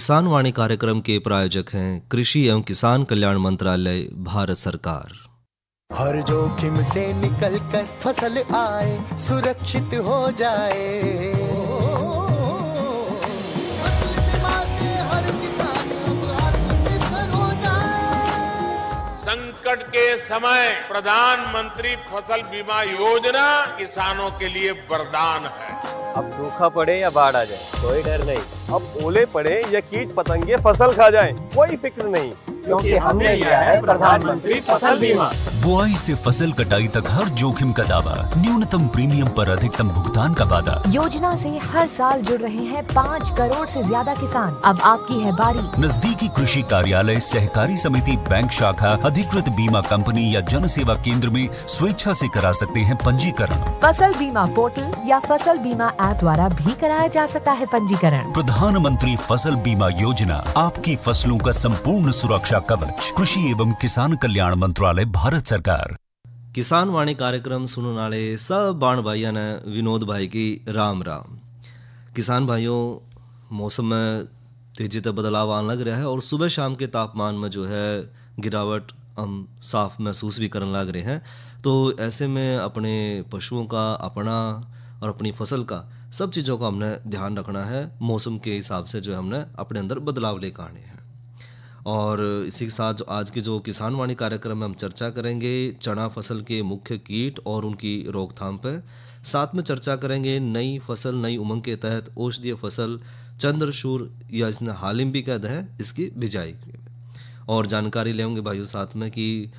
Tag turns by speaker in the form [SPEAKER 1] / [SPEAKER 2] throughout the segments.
[SPEAKER 1] किसान वाणी कार्यक्रम के प्रायोजक हैं कृषि एवं किसान कल्याण मंत्रालय, भारत सरकार।
[SPEAKER 2] हर जोखिम से निकल कर फसल आए, सुरक्षित हो जाए। फसल बीमा से हर किसान अब आत्मनिर्भर हो जाए।
[SPEAKER 3] संकट के समय प्रधानमंत्री फसल बीमा योजना किसानों के लिए वरदान है।
[SPEAKER 4] अब सूखा पड़े या बाढ़ आ जाए कोई डर नहीं, अब ओले पड़े या कीट पतंगे फसल खा जाए कोई फिक्र नहीं, क्योंकि हमने लिया है प्रधानमंत्री फसल बीमा।
[SPEAKER 5] बुआई से फसल कटाई तक हर जोखिम का दावा, न्यूनतम प्रीमियम पर अधिकतम भुगतान का वादा।
[SPEAKER 6] योजना से हर साल जुड़ रहे हैं 5 करोड़ से ज्यादा किसान। अब आपकी है बारी।
[SPEAKER 5] नजदीकी कृषि कार्यालय, सहकारी समिति, बैंक शाखा, अधिकृत बीमा कंपनी या जन सेवा केंद्र में स्वेच्छा से करा सकते हैं पंजीकरण।
[SPEAKER 6] फसल बीमा पोर्टल या फसल बीमा ऐप द्वारा भी कराया जा सकता है पंजीकरण।
[SPEAKER 5] प्रधानमंत्री फसल बीमा योजना, आपकी फसलों का संपूर्ण सुरक्षा कवच। कृषि एवं किसान कल्याण मंत्रालय, भारत सरकार।
[SPEAKER 1] किसान वाणी कार्यक्रम सुनने वाले सब बाण भाइयों ने विनोद भाई की राम राम। किसान भाइयों, मौसम में तेजी से बदलाव आने लग रहा है और सुबह शाम के तापमान में जो है गिरावट हम साफ महसूस भी करने लग रहे हैं। तो ऐसे में अपने पशुओं का, अपना और अपनी फसल का, सब चीज़ों का हमने ध्यान रखना है। मौसम के हिसाब से जो हमने अपने अंदर बदलाव लेकर आने हैं। और इसी के साथ आज के जो किसान वाणी कार्यक्रम में हम चर्चा करेंगे चना फसल के मुख्य कीट और उनकी रोकथाम पर। साथ में चर्चा करेंगे नई फसल नई उमंग के तहत औषधीय फसल चंद्रशूर या जिसने हालिम भी कहते हैं, इसकी बिजाई और जानकारी लेंगे भाइयों साथ में कि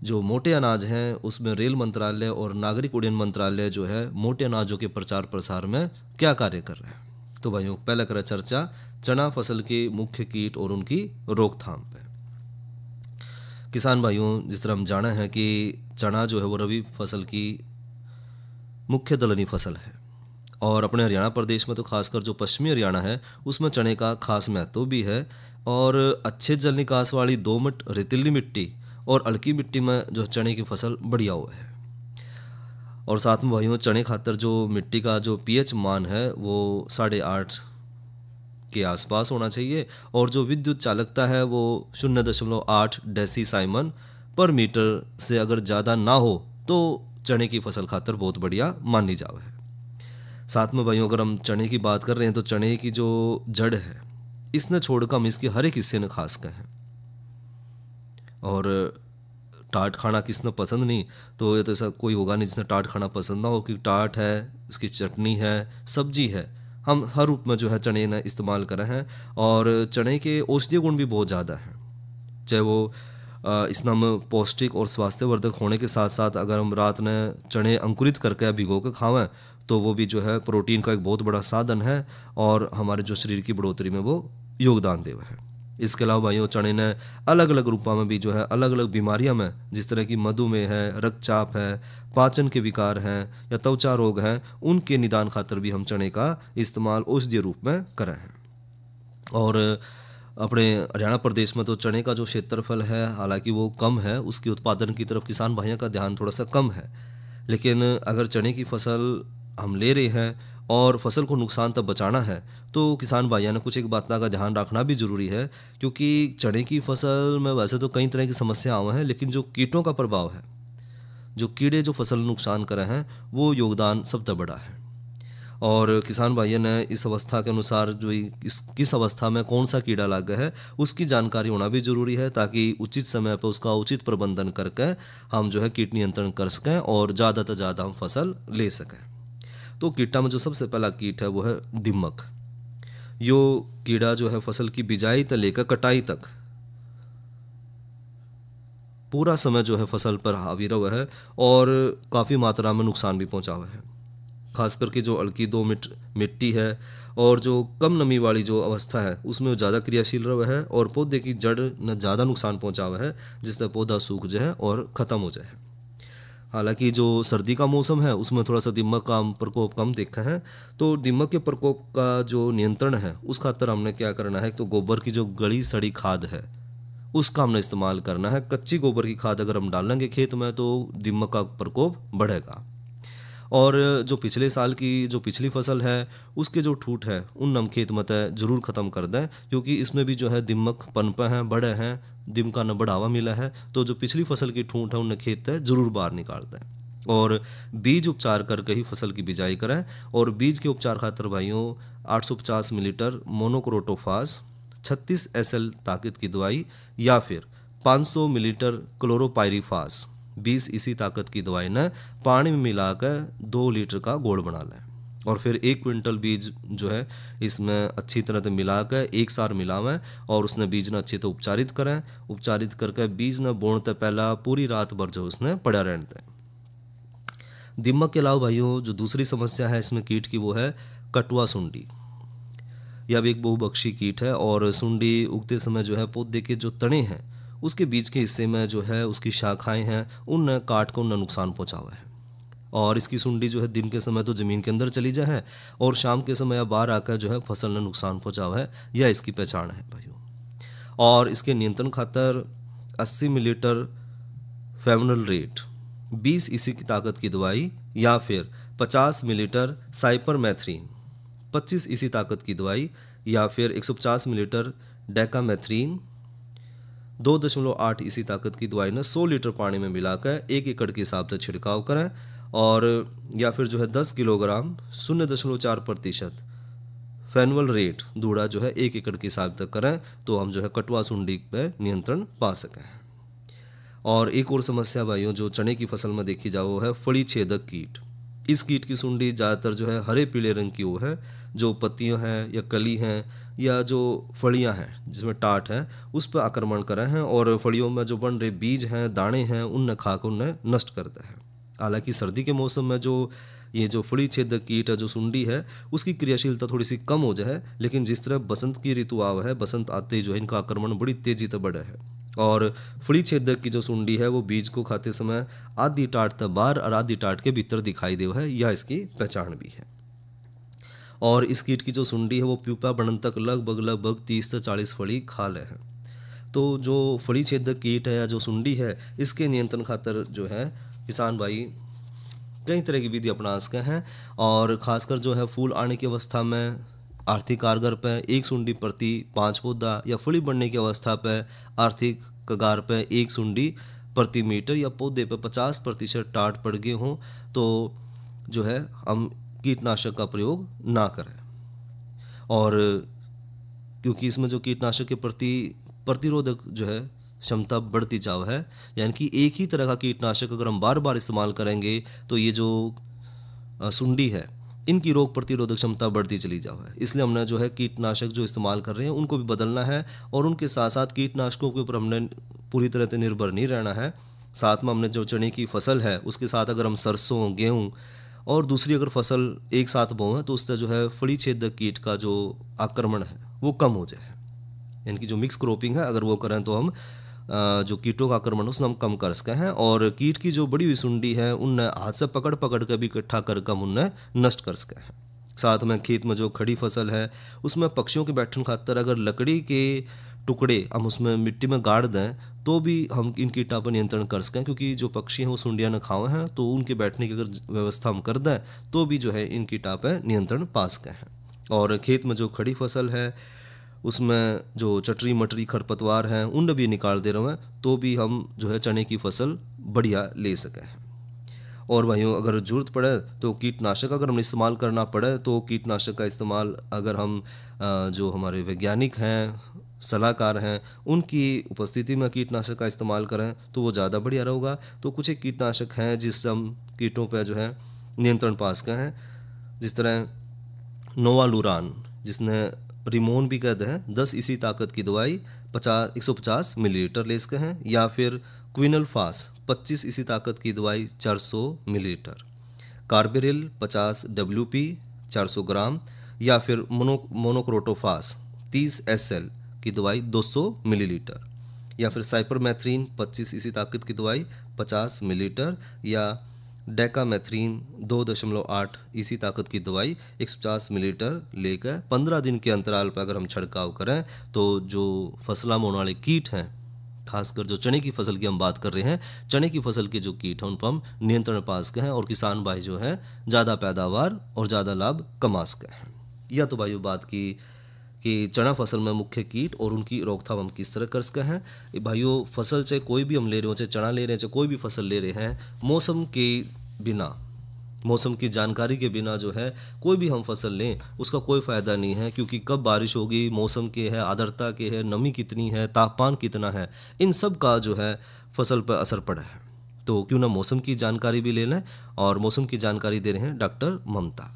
[SPEAKER 1] जो मोटे अनाज हैं उसमें रेल मंत्रालय और नागरिक उड्डयन मंत्रालय जो है मोटे अनाजों के प्रचार प्रसार में क्या कार्य कर रहे हैं। तो भाइयों पहले करें चर्चा चना फसल के मुख्य कीट और उनकी रोकथाम पे। किसान भाइयों, जिस तरह हम जाने हैं कि चना जो है वो रबी फसल की मुख्य दलहनी फसल है और अपने हरियाणा प्रदेश में तो खासकर जो पश्चिमी हरियाणा है उसमें चने का खास महत्व भी है। और अच्छे जल निकास वाली दोमट रेतीली मिट्टी और अड़की मिट्टी में जो चने की फसल बढ़िया हुआ है। और साथ में भाइयों चने खातर जो मिट्टी का जो पीएच मान है वो 8.5 के आसपास होना चाहिए और जो विद्युत चालकता है वो 0.8 डेसीसाइमन पर मीटर से अगर ज़्यादा ना हो तो चने की फसल खातर बहुत बढ़िया मानी जावे है। साथ में भाइयों अगर हम चने की बात कर रहे हैं तो चने की जो जड़ है इसने छोड़कर हम इसके हर एक हिस्से ने खास का है। और टाट खाना किसने पसंद नहीं, तो ये तो ऐसा कोई होगा नहीं जिसने टाट खाना पसंद ना हो, कि टाट है, उसकी चटनी है, सब्जी है, हम हर रूप में जो है चने ने इस्तेमाल करें हैं। और चने के औषधीय गुण भी बहुत ज़्यादा हैं, चाहे वो इसमें हम पौष्टिक और स्वास्थ्यवर्धक होने के साथ साथ अगर हम रात में चने अंकुरित करके भिगो के खावें तो वो भी जो है प्रोटीन का एक बहुत बड़ा साधन है और हमारे जो शरीर की बढ़ोतरी में वो योगदान देवा है। इसके अलावा भाइयों चने ने अलग अलग रूपों में भी जो है अलग अलग बीमारियों में, जिस तरह की मधुमेह है, रक्तचाप है, पाचन के विकार हैं या त्वचा रोग हैं, उनके निदान खातर भी हम चने का इस्तेमाल औषधीय रूप में करें हैं। और अपने हरियाणा प्रदेश में तो चने का जो क्षेत्रफल है हालांकि वो कम है, उसके उत्पादन की तरफ किसान भाइयों का ध्यान थोड़ा सा कम है। लेकिन अगर चने की फसल हम ले रहे हैं और फसल को नुकसान तक बचाना है तो किसान भाइयों ने कुछ एक बात का ध्यान रखना भी ज़रूरी है, क्योंकि चने की फसल में वैसे तो कई तरह की समस्याएं हैं लेकिन जो कीटों का प्रभाव है, जो कीड़े जो फसल नुकसान कर रहे हैं, वो योगदान सबसे बड़ा है। और किसान भाइयों ने इस अवस्था के अनुसार जो किस अवस्था में कौन सा कीड़ा लग गया है उसकी जानकारी होना भी ज़रूरी है, ताकि उचित समय पर उसका उचित प्रबंधन करके हम जो है कीट नियंत्रण कर सकें और ज़्यादा से ज़्यादा हम फसल ले सकें। तो कीटा में जो सबसे पहला कीट है वो है दीमक। यो कीड़ा जो है फसल की बिजाई से लेकर कटाई तक पूरा समय जो है फसल पर हावी रहा है और काफ़ी मात्रा में नुकसान भी पहुंचा हुआ है। खास करके जो हल्की दोमट मिट्टी है और जो कम नमी वाली जो अवस्था है उसमें ज़्यादा क्रियाशील रहा है और पौधे की जड़ न ज़्यादा नुकसान पहुंचा हुआ है, जिससे पौधा सूख जाए और ख़त्म हो जाए। हालांकि जो सर्दी का मौसम है उसमें थोड़ा सा दीमक का प्रकोप कम देखा है, तो दीमक के प्रकोप का जो नियंत्रण है उस खातर हमने क्या करना है, तो गोबर की जो गली सड़ी खाद है उसका हमने इस्तेमाल करना है। कच्ची गोबर की खाद अगर हम डालेंगे खेत में तो दीमक का प्रकोप बढ़ेगा। और जो पिछले साल की जो पिछली फसल है उसके जो ठूठ है उन नम खेत मत ज़रूर ख़त्म कर दें, क्योंकि इसमें भी जो है दिमक पनपे हैं, बड़े हैं, दिम का न बढ़ावा मिला है। तो जो पिछली फसल की ठूठ है उन खेत ज़रूर बाहर निकाल दें और बीज उपचार करके ही फसल की बिजाई करें। और बीज के उपचार खातर भाइयों 850 मिलीलीटर मोनोक्रोटोफास, 36 SL ताकत की दवाई या फिर 500 मिलीलीटर क्लोरोपाइरीफास 20 इसी ताकत की दवाई न पानी में मिलाकर 2 लीटर का घोल बना लें और फिर 1 क्विंटल बीज जो है इसमें अच्छी तरह से मिलाकर एक सार मिलावें और उसने बीज न अच्छी तरह उपचारित करें। उपचारित करके बीज न बोने पहला पूरी रात भर जो उसने पड़ा रहने दें। दिमक के अलावा भाइयों जो दूसरी समस्या है इसमें कीट की वो है कटुआ सुंडी। यह भी एक बहुभक्षी कीट है और सुंडी उगते समय जो है पौधे के जो तने हैं उसके बीच के हिस्से में जो है उसकी शाखाएं हैं उन काट को उन नुकसान पहुंचा हुआ है। और इसकी सुंडी जो है दिन के समय तो ज़मीन के अंदर चली जाए और शाम के समय बाहर आकर जो है फसल ने नुकसान पहुंचा हुआ है, यह इसकी पहचान है भाइयों। और इसके नियंत्रण खातर 80 मिलीलीटर फेवनलरेट 20 इसी की ताकत की दवाई या फिर 50 मिलीलीटर साइपरमेथ्रिन 25 इसी ताकत की दवाई या फिर 150 मिलीलीटर डेकामेथ्रिन 2.8 इसी ताकत की दवाई ने 100 लीटर पानी में मिलाकर 1 एकड़ के हिसाब से छिड़काव करें। और या फिर जो है 10 किलोग्राम 0.4% फेनवलरेट धूड़ा जो है 1 एकड़ के हिसाब तक करें तो हम जो है कटुआ सुंडी पर नियंत्रण पा सकें। और एक और समस्या भाइयों जो चने की फसल में देखी जाए वो है फली छेदक कीट। इस कीट की सुंडी ज़्यादातर जो है हरे पीले रंग की वो है, जो पत्तियां हैं या कली हैं या जो फलियां हैं जिसमें टाट है उस पर आक्रमण कर रहे हैं और फलियों में जो बन रहे बीज हैं दाने हैं उन खाकर उन्हें नष्ट करता है। हालांकि सर्दी के मौसम में जो ये जो फली छेदक कीट है जो सुंडी है उसकी क्रियाशीलता थोड़ी सी कम हो जाए, लेकिन जिस तरह बसंत की ऋतु आव है बसंत आते ही जो है इनका आक्रमण बड़ी तेजी से बढ़ा है। और फली छेदक की जो सुंडी है वो बीज को खाते समय आधी टाट तक बाहर और आधी टाट के भीतर दिखाई दे है, यह इसकी पहचान भी है। और इस कीट की जो सुंडी है वो प्यूपा बनने तक लगभग 30 से 40 फली खा ले है। तो जो फली छेदक कीट है या जो सुंडी है इसके नियंत्रण खातर जो है किसान भाई कई तरह की विधि अपना सकते हैं। और खासकर जो है फूल आने की अवस्था में आर्थिक कारगर पर 1 सुंडी प्रति 5 पौधा या फली बढ़ने की अवस्था पर आर्थिक कगार पर 1 सुंडी प्रति मीटर या पौधे पर 50% टाट पड़ गए हों तो जो है हम कीटनाशक का प्रयोग ना करें। और क्योंकि इसमें जो कीटनाशक के प्रति प्रतिरोधक जो है क्षमता बढ़ती जाव है, यानी कि एक ही तरह का कीटनाशक अगर हम बार बार इस्तेमाल करेंगे तो ये जो सुंडी है इनकी रोग प्रतिरोधक क्षमता बढ़ती चली जाओ है। इसलिए हमने जो है कीटनाशक जो इस्तेमाल कर रहे हैं उनको भी बदलना है और उनके साथ साथ कीटनाशकों के ऊपर हमने पूरी तरह से निर्भर नहीं रहना है। साथ में हमने जो चने की फसल है उसके साथ अगर हम सरसों गेहूँ और दूसरी अगर फसल एक साथ बोएं तो उससे जो है फली छेदक कीट का जो आक्रमण है वो कम हो जाए। यानी कि जो मिक्स क्रॉपिंग है अगर वो करें तो हम जो कीटों का आक्रमण उसमें हम कम कर सके हैं। और कीट की जो बड़ी हुई सुंडी है उन हाथ से पकड़ कर भी इकट्ठा कर कम उन्हें नष्ट कर सके हैं। साथ में खेत में जो खड़ी फसल है उसमें पक्षियों के बैठने खातर अगर लकड़ी के टुकड़े हम उसमें मिट्टी में गाड़ दें तो भी हम इन कीटा पर नियंत्रण कर सकें, क्योंकि जो पक्षी हैं वो सुंडियाँ न खावे हैं तो उनके बैठने की अगर व्यवस्था हम कर दें तो भी जो है इन कीटा पर नियंत्रण पा सके हैं। और खेत में जो खड़ी फसल है उसमें जो चटरी मटरी खरपतवार हैं उन भी निकाल दे रहे हैं तो भी हम जो है चने की फसल बढ़िया ले सके हैं। और भाइयों अगर ज़रूरत पड़े तो कीटनाशक अगर हम इस्तेमाल करना पड़े तो कीटनाशक का इस्तेमाल अगर हम जो हमारे वैज्ञानिक हैं सलाहकार हैं उनकी उपस्थिति में कीटनाशक का इस्तेमाल करें तो वो ज़्यादा बढ़िया रहेगा। तो कुछ एक कीटनाशक हैं जिससे हम कीटों पर जो है नियंत्रण पा सके हैं, जिस तरह नोवालुरान जिसने रिमोन भी कहते हैं 10 इसी ताकत की दवाई 150 मिलीलीटर ले सके हैं, या फिर क्विनलफास 25 इसी ताकत की दवाई 400 मिलीलीटर, कार्बेरिल 50 WP 400 ग्राम, या फिर मोनोक्रोटोफास 30 SL की दवाई 200 मिलीलीटर, या फिर साइपरमेथ्रिन 25 इसी ताकत की दवाई 50 मिलीलीटर, या डेकामेथ्रिन 2.8 इसी ताकत की दवाई 150 मिलीलीटर लेकर 15 दिन के अंतराल पर अगर हम छिड़काव करें तो जो फसला में होने वाले कीट हैं खासकर जो चने की फसल की हम बात कर रहे हैं, चने की फसल के जो कीट हैं उन पर हम नियंत्रण पा सके हैं और किसान भाई जो है ज़्यादा पैदावार और ज़्यादा लाभ कमा सके हैं। या तो भाइयों बात की कि चना फसल में मुख्य कीट और उनकी रोकथाम हम किस तरह कर सकते हैं। भाइयों फसल चाहे कोई भी हम ले रहे हो, चाहे चना ले रहे हैं, चाहे कोई भी फसल ले रहे हैं, मौसम के बिना, मौसम की जानकारी के बिना जो है कोई भी हम फसल लें उसका कोई फ़ायदा नहीं है, क्योंकि कब बारिश होगी, मौसम के है, आर्द्रता के है, नमी कितनी है, तापमान कितना है, इन सब का जो है फसल पर असर पड़ा है। तो क्यों ना मौसम की जानकारी भी ले लें, और मौसम की जानकारी दे रहे हैं डॉक्टर ममता।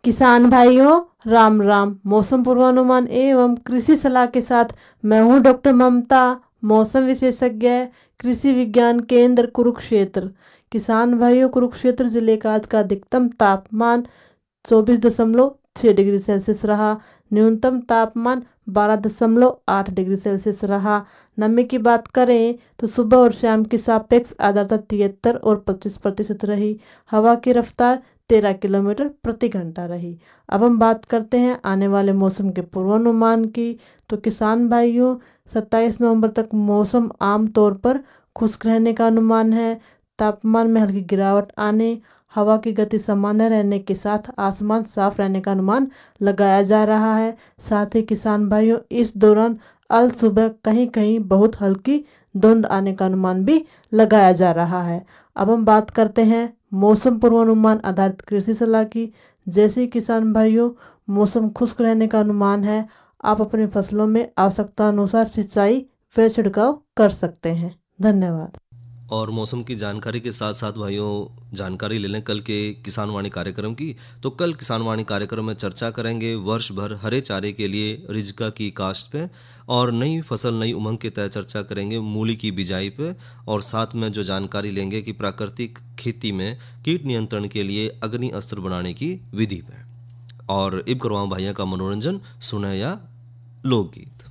[SPEAKER 7] किसान भाइयों राम राम। मौसम पूर्वानुमान एवं कृषि सलाह के साथ मैं हूँ डॉक्टर ममता, मौसम विशेषज्ञ, कृषि विज्ञान केंद्र कुरुक्षेत्र। किसान भाइयों, कुरुक्षेत्र जिले का आज का अधिकतम तापमान 24.6 डिग्री सेल्सियस रहा, न्यूनतम तापमान 12.8 डिग्री सेल्सियस रहा। नमी की बात करें तो सुबह और शाम की सापेक्ष आर्द्रता 73 और 25% रही। हवा की रफ्तार 13 किलोमीटर प्रति घंटा रही। अब हम बात करते हैं आने वाले मौसम के पूर्वानुमान की। तो किसान भाइयों 27 नवंबर तक मौसम आमतौर पर खुश्क रहने का अनुमान है। तापमान में हल्की गिरावट आने, हवा की गति सामान्य रहने के साथ आसमान साफ रहने का अनुमान लगाया जा रहा है। साथ ही किसान भाइयों इस दौरान अल सुबह कहीं कहीं बहुत हल्की धुंध आने का अनुमान भी लगाया जा रहा है। अब हम बात करते हैं मौसम पूर्वानुमान आधारित कृषि सलाह की। जैसे किसान भाइयों मौसम खुश्क रहने का अनुमान है, आप अपनी फसलों में आवश्यकता अनुसार सिंचाई व छिड़काव कर सकते हैं। धन्यवाद।
[SPEAKER 1] और मौसम की जानकारी के साथ साथ भाइयों जानकारी ले लें कल के किसान वाणी कार्यक्रम की। तो कल किसान वाणी कार्यक्रम में चर्चा करेंगे वर्ष भर हरे चारे के लिए रिजका की काश्त पे, और नई फसल नई उमंग के तहत चर्चा करेंगे मूली की बिजाई पे, और साथ में जो जानकारी लेंगे कि प्राकृतिक खेती में कीट नियंत्रण के लिए अग्नि अस्त्र बनाने की विधि पे। और इब करवाऊँ भाइयों का मनोरंजन, सुने या लोकगीत।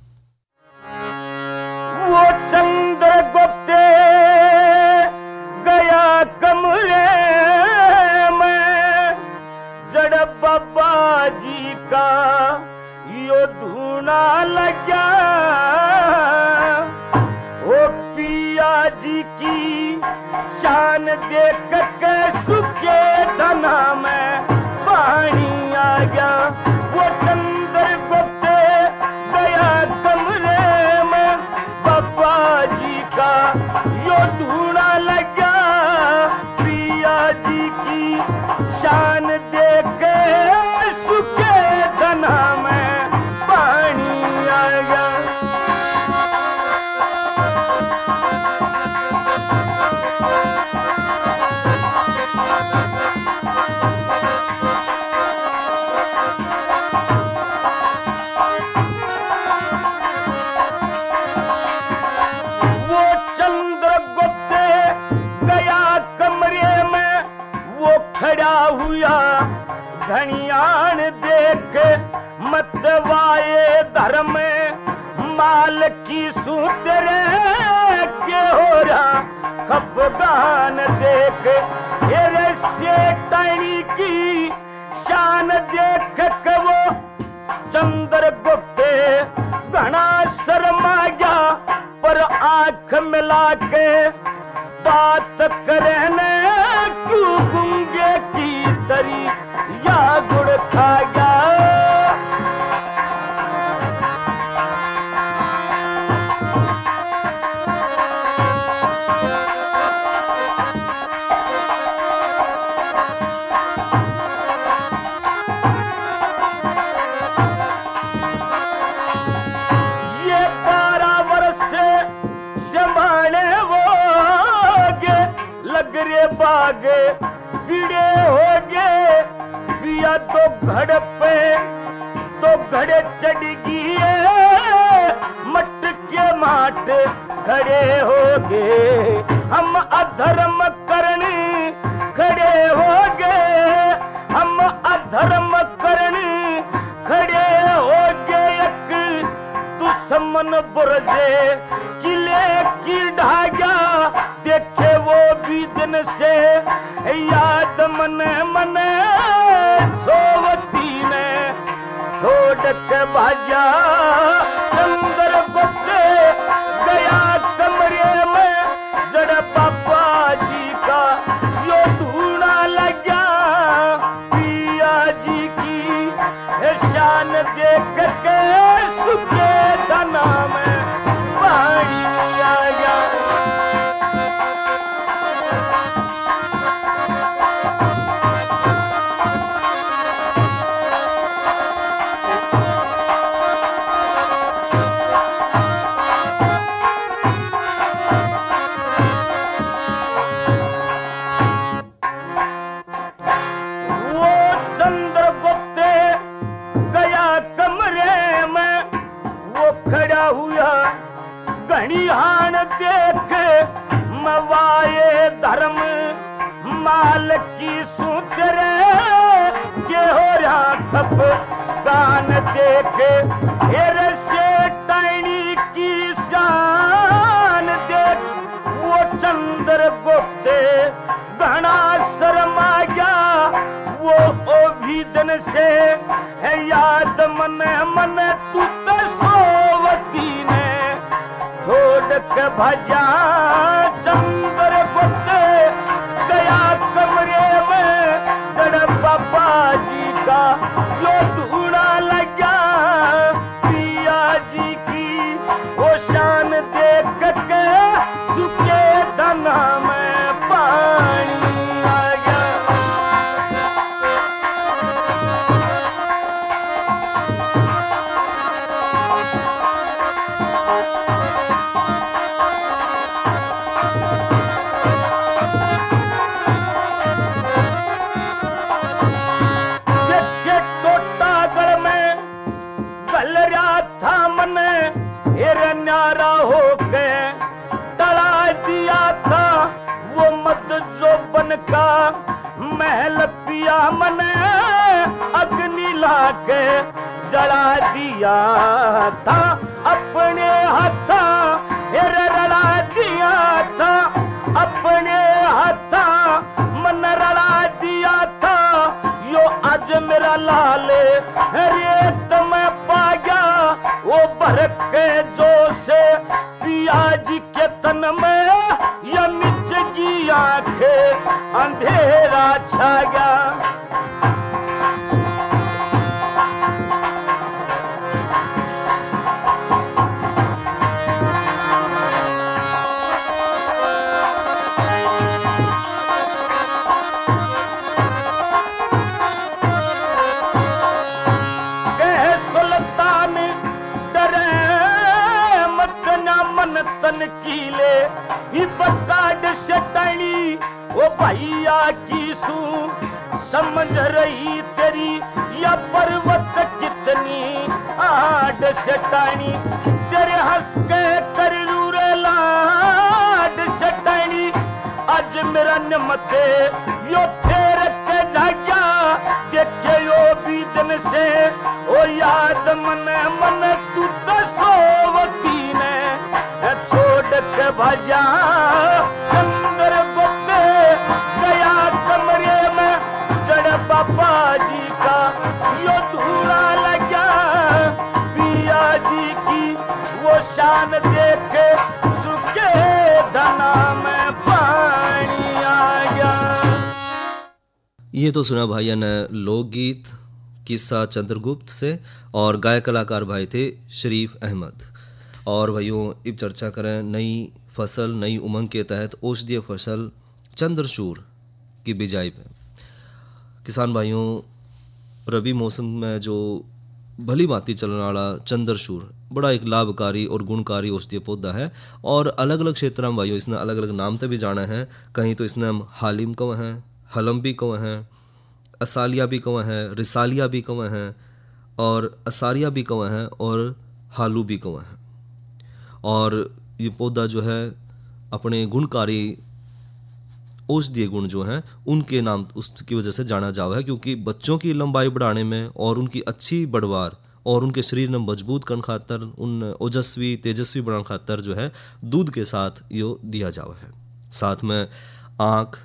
[SPEAKER 8] वो चंद्रगुप्त गया कमरे में, जड़ बाबा जी का यो धूना लगा, ओ पिया जी की शान देख के सुखे धना में पानी आ गया। वो चंद्रगुप्त गया कमरे में, बाबा जी का यो धूना लगा, पिया जी की शान देख के सुखे धना में पानी आ गया। वो चंद्रगुप्त गया कमरे में, वो खड़ा हुआ धनियान देख मतवाए धर्म माल की सूत्र के हो रहा खपगान देख, से टणी की शान देख के वो चंद्रगुप्त घना शर्मा गया, पर आंख मिला के बात करने क्यों गूंगे की तरी या गुड़ खा गया। ये 12 वर्ष जमाने वो लग रे बागे पीड़े हो गए, पिया तो घड़ पे तो घड़े चढ़ गई, मट के माट खड़े हो गए। हम अधर्म करने खड़े हो गए, हम अधर्म करने खड़े हो गए। एक दुश्मन बुरजे किले की ढागा देखे वो भी दिन से याद मने मने सोवती ने छोड़ के भाजा। चंद्रगुप्त गया कमरे घणियान देख मवाए धर्म माल की सूत्र के हो रहा थप गान देख हेर से टैनी की शान देख वो चंद्रगुप्त घना शर्मा गया वो ओभिदन से है याद मन मन तू तो सोवती ने छोड़ के भजा चंद्रगुप्त गया कमरे में जड़ बाबा जी का यो ढूंढा लगा पिया जी की वो शान देख के सुखे धना में पानी आ गया। न्यारा होके डरा दिया था वो मत जो बन का महल पिया मने अग्नि लाके जला दिया था अपने हाथा रला दिया था अपने हाथा मन रला दिया था यो आज मेरा लाले रेत में पा गया वो भरक के जो से पिया जी के तन में या मिचगी आंखें अंधेरा छा गया। तन कीले ही बकाड से टणी ओ भैया की सू समझ रही तेरी या पर्वत कितनी आड से टणी तेरे हंस के कर रूरे लाड से टणी आज मेरा नमते यो फेर के जाग्या देखे यो भी दिन से ओ याद मन मन तू तो सोवती ने छोड़ के भजा चंद्रगुप्त गया कमरे में जड़ बाबा जी का यो धूड़ा लगा पिया जी की वो शान देख सुखे धना में पानी आ गया।
[SPEAKER 1] ये तो सुना भाइयों ने लोकगीत किस्सा चंद्रगुप्त से और गायक कलाकार भाई थे शरीफ अहमद। और भाइयों अब चर्चा करें नई फसल नई उमंग के तहत औषधीय फसल चंद्रशूर की बिजाई पे। किसान भाइयों रबी मौसम में जो भली भांति चलने वाला चंद्रशूर बड़ा एक लाभकारी और गुणकारी औषधीय पौधा है और अलग अलग क्षेत्र में भाइयों इसने अलग अलग नाम से भी जाना है। कहीं तो इसने हम हालिम कव हैं, हलम भी कव हैं, असालिया भी कव हैं, रिसालिया भी कव हैं और असारिया भी कव हैं और हालू भी कव हैं। और ये पौधा जो है अपने गुणकारी औषधीय गुण जो हैं उनके नाम उसकी वजह से जाना जावा है, क्योंकि बच्चों की लंबाई बढ़ाने में और उनकी अच्छी बढ़वार और उनके शरीर में मजबूत करने खातर उन ओजस्वी तेजस्वी बनाने खातर जो है दूध के साथ यो दिया जावा है। साथ में आँख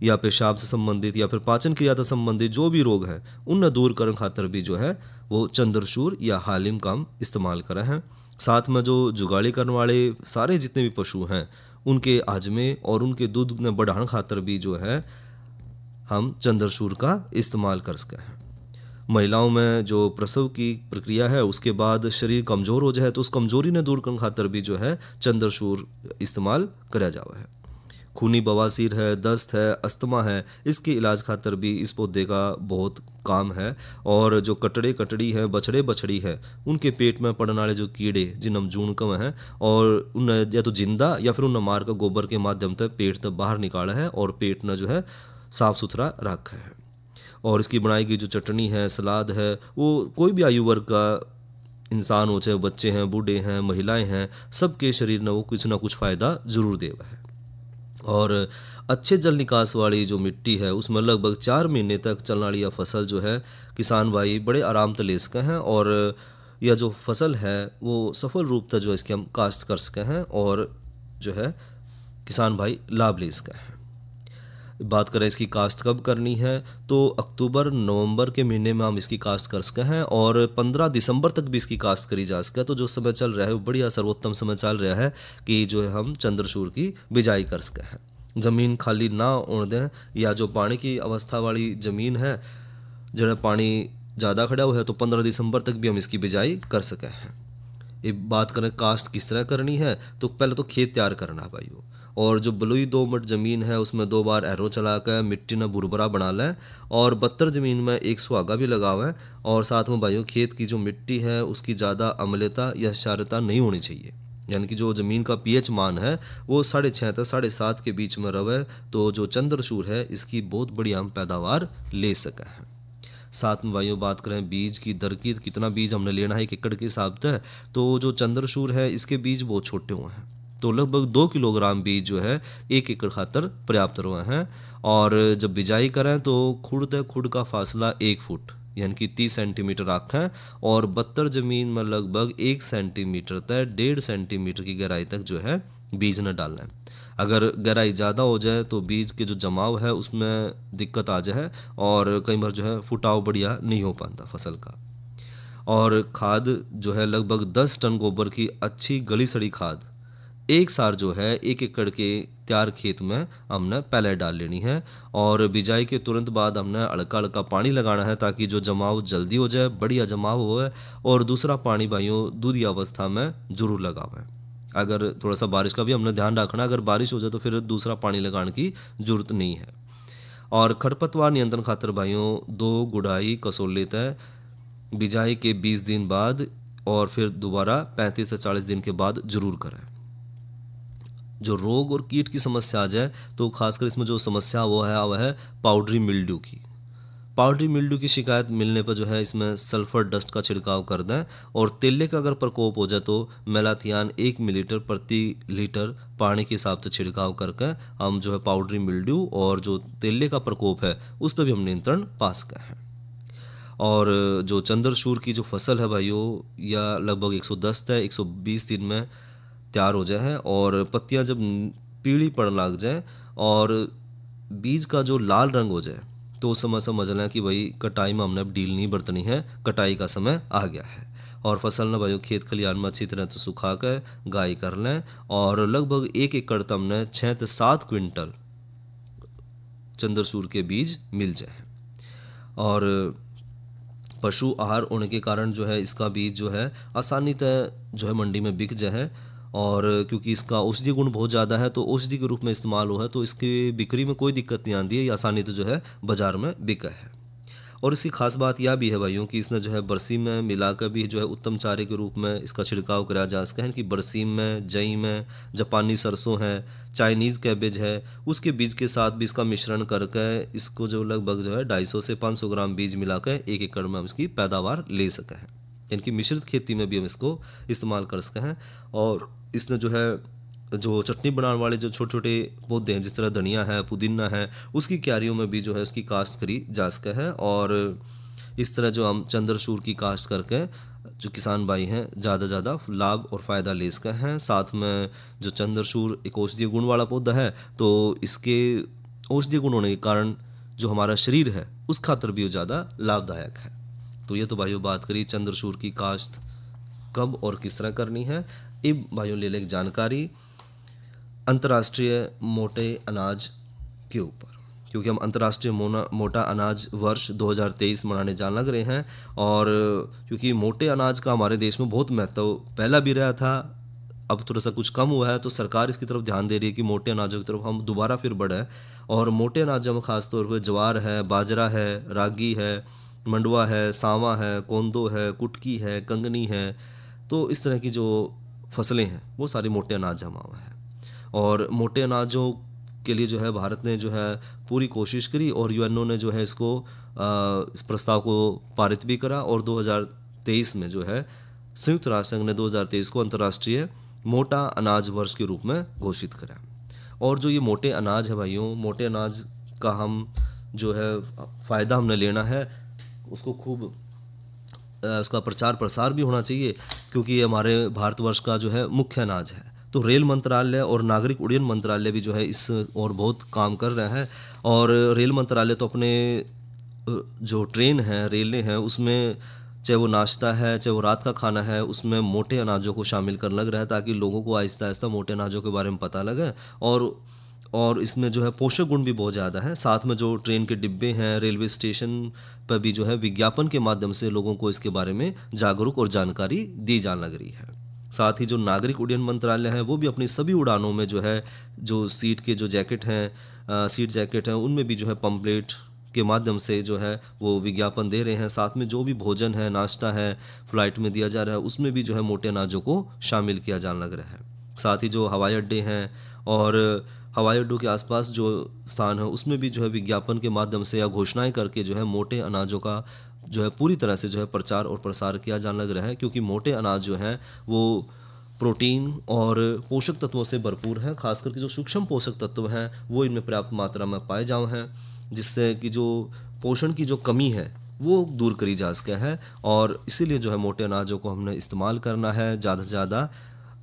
[SPEAKER 1] या पेशाब से संबंधित या फिर पाचन क्रिया से संबंधित जो भी रोग है उन दूर करने खातर भी जो है वो चंद्रशूर या हालिम का हम इस्तेमाल करें हैं। साथ में जो जुगाड़ी करने वाले सारे जितने भी पशु हैं उनके आजमे और उनके दूध में बढ़ाने खातर भी जो है हम चंद्रशूर का इस्तेमाल कर सकते हैं। महिलाओं में जो प्रसव की प्रक्रिया है उसके बाद शरीर कमज़ोर हो जाए तो उस कमज़ोरी ने दूर करने खातर भी जो है चंद्रशूर इस्तेमाल करा जावा है। खूनी बवासीर है, दस्त है, अस्थमा है, इसके इलाज खातर भी इस पौधे का बहुत काम है। और जो कटड़े कटड़ी है, बछड़े बछड़ी है, उनके पेट में पड़ने वाले जो कीड़े जिन हम जून कम हैं और उन या तो जिंदा या फिर उन मार का गोबर के माध्यम से पेट तक बाहर निकाला है और पेट न जो है साफ़ सुथरा रखा है। और इसकी बनाई गई जो चटनी है, सलाद है, वो कोई भी आयु वर्ग का इंसान हो, चाहे बच्चे हैं, बूढ़े हैं, महिलाएं हैं, सबके शरीर में वो कुछ ना कुछ फ़ायदा जरूर देवा है। और अच्छे जल निकास वाली जो मिट्टी है उसमें लगभग 4 महीने तक चलने वाली यह फसल जो है किसान भाई बड़े आराम से ले सके हैं, और यह जो फसल है वो सफल रूप से जो है इसकी हम काश्त कर सके हैं और जो है किसान भाई लाभ ले सके हैं। बात करें इसकी काश्त कब करनी है, तो अक्टूबर नवंबर के महीने में हम इसकी काश्त कर सके हैं और 15 दिसंबर तक भी इसकी काश्त करी जा सके। तो जो समय चल रहा है वो बढ़िया सर्वोत्तम समय चल रहा है कि जो है हम चंद्रशूर की बिजाई कर सके हैं। ज़मीन खाली ना उड़ दें, या जो पानी की अवस्था वाली ज़मीन है जो पानी ज़्यादा खड़ा हुआ है तो 15 दिसंबर तक भी हम इसकी बिजाई कर सके हैं। ये बात करें काश्त किस तरह करनी है, तो पहले तो खेत तैयार करना है भाइयों, और जो बलुई 2 मट ज़मीन है उसमें 2 बार एरो चला कर मिट्टी ने बुरबरा बना लें, और 72 ज़मीन में 1 सुहागा भी लगा हुआ है। और साथ में भाइयों खेत की जो मिट्टी है उसकी ज़्यादा अम्लता या क्षारता नहीं होनी चाहिए, यानी कि जो ज़मीन का pH मान है वो 6.5 से 7.5 के बीच में रहे, तो जो चंद्रशूर है इसकी बहुत बड़ी हम पैदावार ले सके हैं। साथ में भाइयों बात करें बीज की दर की, कितना बीज हमने लेना है 1 एकड़ के हिसाब से, तो जो चंद्रशूर है इसके बीज बहुत छोटे हुए हैं, तो लगभग 2 किलोग्राम बीज जो है 1 एकड़ खातर पर्याप्त हुए हैं। और जब बिजाई करें तो खुड से खुड का फासला 1 फुट यानी कि 30 सेंटीमीटर रखें, और 72 ज़मीन में लगभग 1 सेंटीमीटर तक 1.5 सेंटीमीटर की गहराई तक जो है बीज न डालें। अगर गहराई ज़्यादा हो जाए तो बीज के जो जमाव है उसमें दिक्कत आ जाए और कई बार जो है फुटाव बढ़िया नहीं हो पाता फसल का। और खाद जो है लगभग 10 टन गोबर की अच्छी गली सड़ी खाद एक सार जो है 1 एकड़ के तैयार खेत में हमने पहले डाल लेनी है, और बिजाई के तुरंत बाद हमने हल्का हल्का पानी लगाना है ताकि जो जमाव जल्दी हो जाए, बढ़िया जमाव हो। और दूसरा पानी भाइयों दूधी अवस्था में जरूर लगावें। अगर थोड़ा सा बारिश का भी हमने ध्यान रखना, अगर बारिश हो जाए तो फिर दूसरा पानी लगाने की जरूरत नहीं है। और खरपतवार नियंत्रण खातर भाइयों 2 गुड़ाई कसोले तय बिजाई के 20 दिन बाद और फिर दोबारा 35 से 40 दिन के बाद जरूर करें। जो रोग और कीट की समस्या आ जाए तो खासकर इसमें जो समस्या वह है पाउडरी मिल्ड्यू की। पाउडरी मिल्ड्यू की शिकायत मिलने पर जो है इसमें सल्फर डस्ट का छिड़काव कर दें, और तेले का अगर प्रकोप हो जाए तो मेलाथियान 1 मिलीलीटर प्रति लीटर पानी के हिसाब से छिड़काव करके हम जो है पाउडरी मिल्ड्यू और जो तेले का प्रकोप है उस पर भी हम नियंत्रण पा सके हैं। और जो चंद्रशूर की जो फसल है भाइयों यह लगभग 110 से 120 दिन में तैयार हो जाए, और पत्तियां जब पीली पड़ने लग जाए और बीज का जो लाल रंग हो जाए तो उस समय समझ लें कि भाई कटाई में हमने अब डील नहीं बरतनी है, कटाई का समय आ गया है। और फसल न भाइयों खेत खलियान में अच्छी तरह तो सुखा कर गाई कर लें, और लगभग 1 एकड़ तक हमने 6 से 7 क्विंटल चंद्रशूर के बीज मिल जाए। और पशु आहार होने के कारण जो है इसका बीज जो है आसानी से जो है मंडी में बिक जाए, और क्योंकि इसका औषधि गुण बहुत ज़्यादा है तो औषधि के रूप में इस्तेमाल हो है तो इसकी बिक्री में कोई दिक्कत नहीं आती है, ये आसानी से जो है बाज़ार में बिका है। और इसकी खास बात यह भी है भाइयों कि इसने जो है बरसीम में मिलाकर भी जो है उत्तम चारे के रूप में इसका छिड़काव कराया जा सकता है, कि बरसीम में, जई में, जापानी सरसों है, चाइनीज़ कैबेज है, उसके बीज के साथ भी इसका मिश्रण करके इसको जो लगभग जो है 250 से 500 ग्राम बीज मिलाकर 1 एकड़ में हम इसकी पैदावार ले सके हैं, यानी कि मिश्रित खेती में भी हम इसको इस्तेमाल कर सकते हैं। और इसने जो है जो चटनी बनाने वाले जो छोटे छोटे पौधे हैं जिस तरह धनिया है, पुदीना है, उसकी क्यारियों में भी जो है उसकी काश्त करी जा सके है। और इस तरह जो हम चंद्रशूर की काश्त करके जो किसान भाई हैं ज़्यादा ज़्यादा लाभ और फ़ायदा ले सके हैं। साथ में जो चंद्रशूर एक औषधीय गुण वाला पौधा है तो इसके औषधीय गुण होने के कारण जो हमारा शरीर है उस खातर भी ज़्यादा लाभदायक है। तो ये तो भाइयों बात करी चंद्रशूर की काश्त कब और किस तरह करनी है। अब भाइयों ले लें जानकारी अंतर्राष्ट्रीय मोटे अनाज के ऊपर, क्योंकि हम अंतर्राष्ट्रीय मोटा अनाज वर्ष 2023 मनाने जाने लग रहे हैं। और क्योंकि मोटे अनाज का हमारे देश में बहुत महत्व पहला भी रहा था, अब थोड़ा सा कुछ कम हुआ है, तो सरकार इसकी तरफ ध्यान दे रही है कि मोटे अनाजों की तरफ हम दोबारा फिर बढ़े। और मोटे अनाजों में खासतौर पर ज्वार है, बाजरा है, रागी है, मंडवा है, सांवा है, कोंदो है, कुटकी है, कंगनी है, तो इस तरह की जो फसलें हैं वो सारी मोटे अनाज जमा हुआ है। और मोटे अनाजों के लिए जो है भारत ने जो है पूरी कोशिश करी और यूएनओ ने जो है इसको इस प्रस्ताव को पारित भी करा, और 2023 में जो है संयुक्त राष्ट्र संघ ने 2023 को अंतर्राष्ट्रीय मोटा अनाज वर्ष के रूप में घोषित करा। और जो ये मोटे अनाज है भाइयों, मोटे अनाज का हम जो है फ़ायदा हमने लेना है, उसको खूब उसका प्रचार प्रसार भी होना चाहिए, क्योंकि ये हमारे भारतवर्ष का जो है मुख्य अनाज है। तो रेल मंत्रालय और नागरिक उड्डयन मंत्रालय भी जो है इस और बहुत काम कर रहे हैं। और रेल मंत्रालय तो अपने जो ट्रेन है, रेलें हैं, उसमें चाहे वो नाश्ता है, चाहे वो रात का खाना है, उसमें मोटे अनाजों को शामिल करने लग रहा है, ताकि लोगों को आहिस्ता आहिस्ता मोटे अनाजों के बारे में पता लगे। और इसमें जो है पोषक गुण भी बहुत ज़्यादा है। साथ में जो ट्रेन के डिब्बे हैं, रेलवे स्टेशन पर भी जो है विज्ञापन के माध्यम से लोगों को इसके बारे में जागरूक और जानकारी दी जाने लग रही है। साथ ही जो नागरिक उड्डयन मंत्रालय है वो भी अपनी सभी उड़ानों में जो है जो सीट के जो जैकेट हैं, सीट जैकेट हैं, उनमें भी जो है पम्पलेट के माध्यम से जो है वो विज्ञापन दे रहे हैं। साथ में जो भी भोजन है, नाश्ता है, फ्लाइट में दिया जा रहा है, उसमें भी जो है मोटे अनाजों को शामिल किया जाने लग रहा है। साथ ही जो हवाई अड्डे हैं और हवाई अड्डों के आसपास जो स्थान है, उसमें भी जो है विज्ञापन के माध्यम से या घोषणाएं करके जो है मोटे अनाजों का जो है पूरी तरह से जो है प्रचार और प्रसार किया जाने लग रहा है। क्योंकि मोटे अनाज जो है वो प्रोटीन और पोषक तत्वों से भरपूर है। खास करके जो सूक्ष्म पोषक तत्व हैं वो इनमें पर्याप्त मात्रा में पाए जाए हैं, जिससे कि जो पोषण की जो कमी है वो दूर करी जा सके है। और इसीलिए जो है मोटे अनाजों को हमने इस्तेमाल करना है, ज़्यादा से ज़्यादा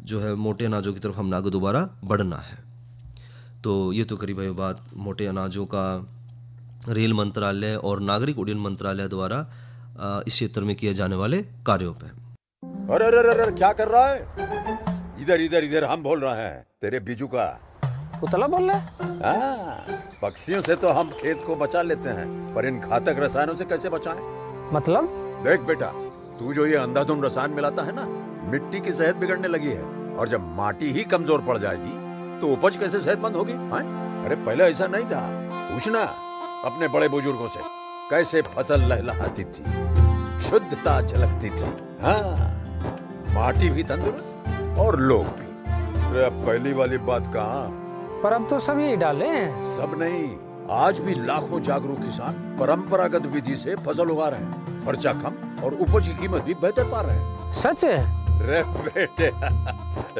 [SPEAKER 1] जो है मोटे अनाजों की तरफ हमने आगे दोबारा बढ़ना है। तो ये तो करीब है बात मोटे अनाजों का रेल मंत्रालय और नागरिक उड्डयन मंत्रालय द्वारा इस क्षेत्र में किए जाने वाले कार्यों पे।
[SPEAKER 9] अरे अरे अरे क्या कर रहा है? इधर इधर इधर हम बोल रहे हैं तेरे बीजू का।
[SPEAKER 10] उतला बोल रहा है?
[SPEAKER 9] पक्षियों से तो हम खेत को बचा लेते हैं, पर इन घातक रसायनों से कैसे बचाएं?
[SPEAKER 10] मतलब?
[SPEAKER 9] देख बेटा, तू जो ये अंधाधुंध रसायन मिलाता है ना, मिट्टी की सेहत बिगड़ने लगी है। और जब माटी ही कमजोर पड़ जाएगी तो उपज कैसे सेहतमंद होगी? अरे पहले ऐसा नहीं था। पूछना अपने बड़े बुजुर्गों से, कैसे फसल लहलहाती थी, शुद्धता झलकती थी। हाँ, माटी भी तंदुरुस्त और लोग भी। अरे अब पहली वाली बात कहाँ?
[SPEAKER 10] पर अब तो सब यही डाले हैं।
[SPEAKER 9] सब नहीं, आज भी लाखों जागरूक किसान परंपरागत विधि से फसल उगा रहे हैं। खर्चा कम और उपज की कीमत भी बेहतर पा रहे हैं।
[SPEAKER 10] सच है?
[SPEAKER 9] रे बेटे,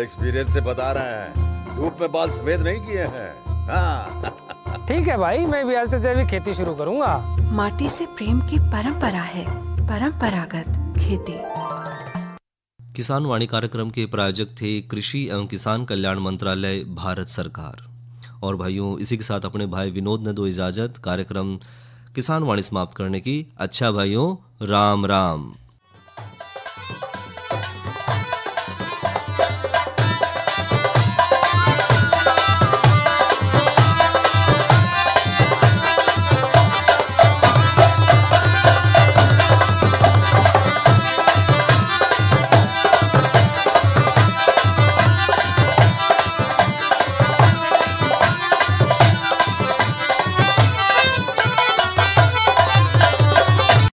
[SPEAKER 9] एक्सपीरियंस से बता रहे हैं, धूप में बाल सफेद नहीं किए हैं। हाँ।
[SPEAKER 10] ठीक है भाई, मैं भी आज से जैविक खेती शुरू करूंगा।
[SPEAKER 11] माटी से प्रेम की परंपरा है, परंपरागत खेती।
[SPEAKER 1] किसान वाणी कार्यक्रम के प्रायोजक थे कृषि एवं किसान कल्याण मंत्रालय, भारत सरकार। और भाइयों, इसी के साथ अपने भाई विनोद ने दो इजाजत कार्यक्रम किसान वाणी समाप्त करने की। अच्छा भाइयों, राम राम।